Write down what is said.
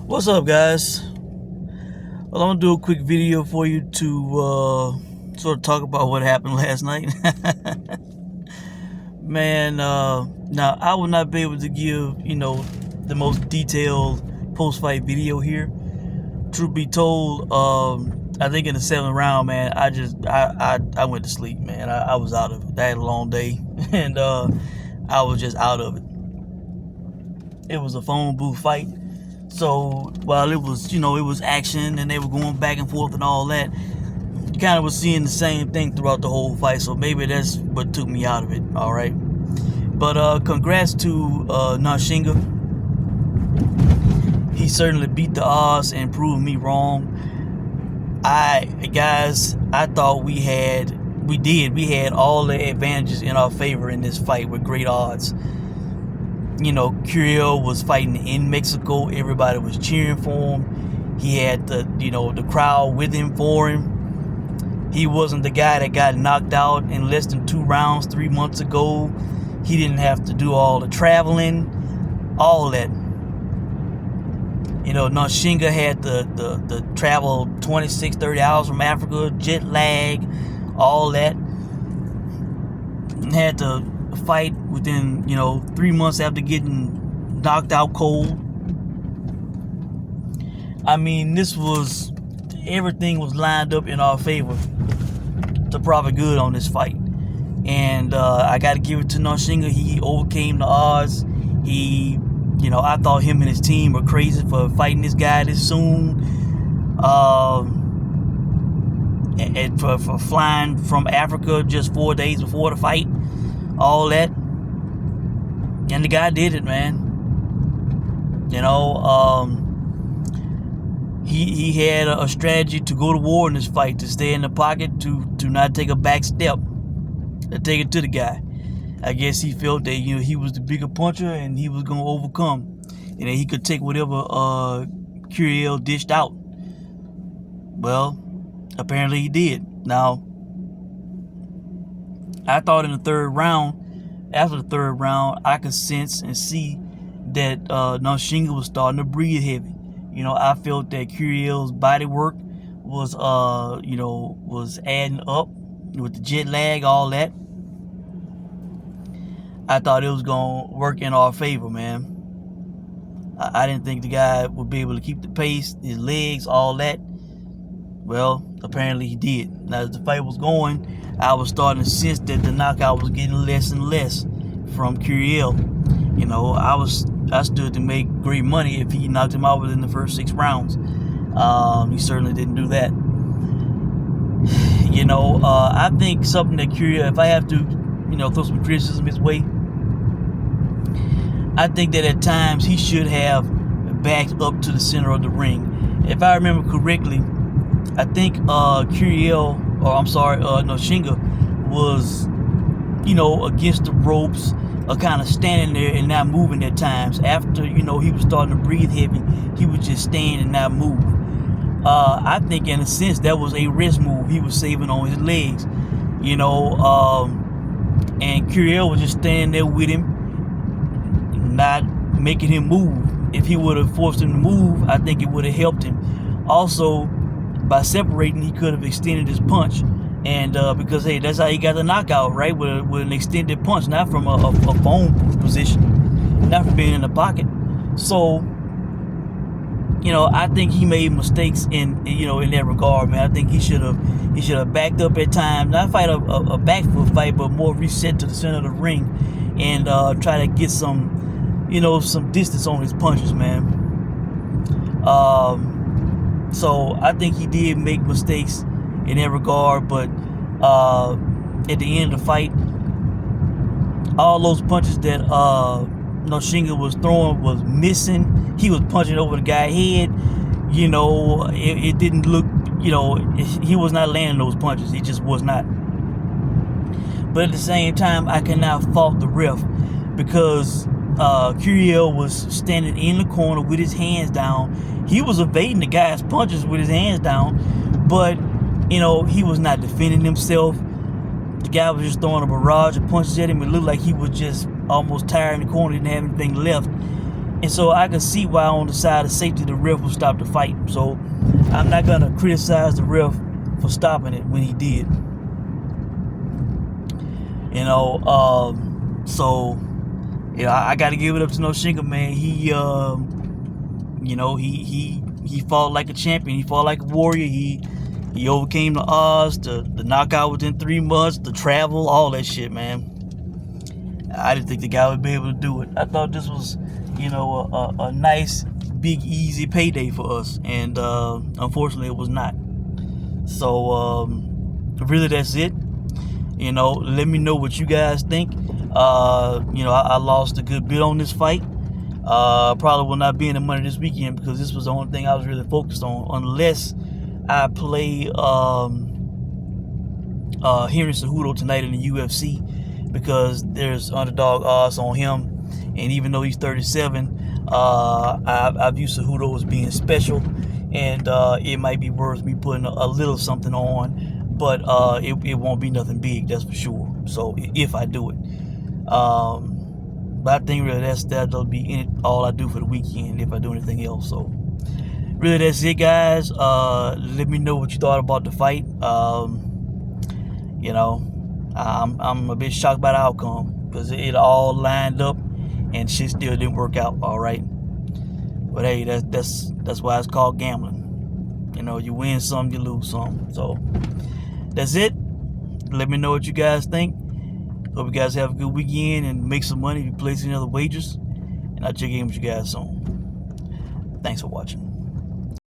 What's up, guys? Well, I'm gonna do a quick video for you to sort of talk about what happened last night. Man, now I will not be able to give the most detailed post-fight video here. Truth be told, I think in the 7th round, man, I went to sleep, man. I was out of it. I had a long day, and I was just out of it. It was a phone booth fight. So while it was, it was action and they were going back and forth and all that, you kind of was seeing the same thing throughout the whole fight. So maybe that's what took me out of it. All right. But congrats to Nontshinga. He certainly beat the odds and proved me wrong. I thought we had all the advantages in our favor in this fight with great odds. Curiel was fighting in Mexico. Everybody was cheering for him. He had the crowd with him for him. He wasn't the guy that got knocked out in less than 2 rounds 3 months ago. He didn't have to do all the traveling, all that. Nontshinga had the travel 26, 30 hours from Africa, jet lag, all that. Had to fight within 3 months after getting knocked out cold. I mean, everything was lined up in our favor to profit good on this fight, and I got to give it to Nontshinga. He overcame the odds. I thought him and his team were crazy for fighting this guy this soon, and for flying from Africa just 4 days before the fight. All that, and the guy did it, man. He had a strategy to go to war in this fight, to stay in the pocket, to not take a back step, to take it to the guy. I guess he felt that he was the bigger puncher and he was gonna overcome, and that he could take whatever Curiel dished out. Well, apparently he did. Now, I thought in the 3rd round, after the 3rd round, I could sense and see that Nontshinga was starting to breathe heavy. I felt that Curiel's body work was adding up with the jet lag, all that. I thought it was going to work in our favor, man. I didn't think the guy would be able to keep the pace, his legs, all that. Well, apparently he did. Now, as the fight was going, I was starting to sense that the knockout was getting less and less from Curiel. I stood to make great money if he knocked him out within the first 6 rounds. He certainly didn't do that. I think something that Curiel, if I have to, throw some criticism his way, I think that at times he should have backed up to the center of the ring. If I remember correctly, I think Nontshinga was, against the ropes, kind of standing there and not moving at times. After, he was starting to breathe heavy, he would just stand and not move. I think in a sense that was a rest move. He was saving on his legs, and Curiel was just standing there with him, not making him move. If he would have forced him to move, I think it would have helped him. Also, by separating, he could have extended his punch, and because hey, that's how he got the knockout, right? With an extended punch, not from a phone position, not from being in the pocket. So, I think he made mistakes in that regard, man. I think he should have backed up at times, not fight a back foot fight, but more reset to the center of the ring and try to get some distance on his punches, man. So I think he did make mistakes in that regard, but at the end of the fight, all those punches that Nontshinga was throwing was missing. He was punching over the guy's head. It didn't look, he was not landing those punches. He just was not. But at the same time, I cannot fault the ref, because Curiel was standing in the corner with his hands down. He was evading the guy's punches with his hands down, but he was not defending himself. The guy was just throwing a barrage of punches at him. It looked like he was just almost tired in the corner, didn't have anything left. And so I can see why on the side of safety the ref will stop the fight. So I'm not gonna criticize the ref for stopping it when he did. You know, so yeah, I got to give it up to Nontshinga, man. He, you know, he fought like a champion. He fought like a warrior. He overcame the odds, the knockout within 3 months, the travel, all that shit, man. I didn't think the guy would be able to do it. I thought this was, you know, a nice, big, easy payday for us, and unfortunately, it was not. So really, that's it. You know, let me know what you guys think. You know, I lost a good bit on this fight. Probably will not be in the money this weekend because this was the only thing I was really focused on, unless I play Henry Cejudo tonight in the UFC, because there's underdog odds on him, and even though he's 37, I view Cejudo as being special, and it might be worth me putting a little something on, but it won't be nothing big, that's for sure. So if I do it, but I think really that'll be all I do for the weekend if I do anything else. So really, that's it, guys. Let me know what you thought about the fight. You know, I'm a bit shocked by the outcome because it all lined up and shit still didn't work out. All right, but hey, that's why it's called gambling. You know, you win some, you lose some. So that's it. Let me know what you guys think. Hope you guys have a good weekend and make some money if you place any other wagers. And I'll check in with you guys soon. Thanks for watching.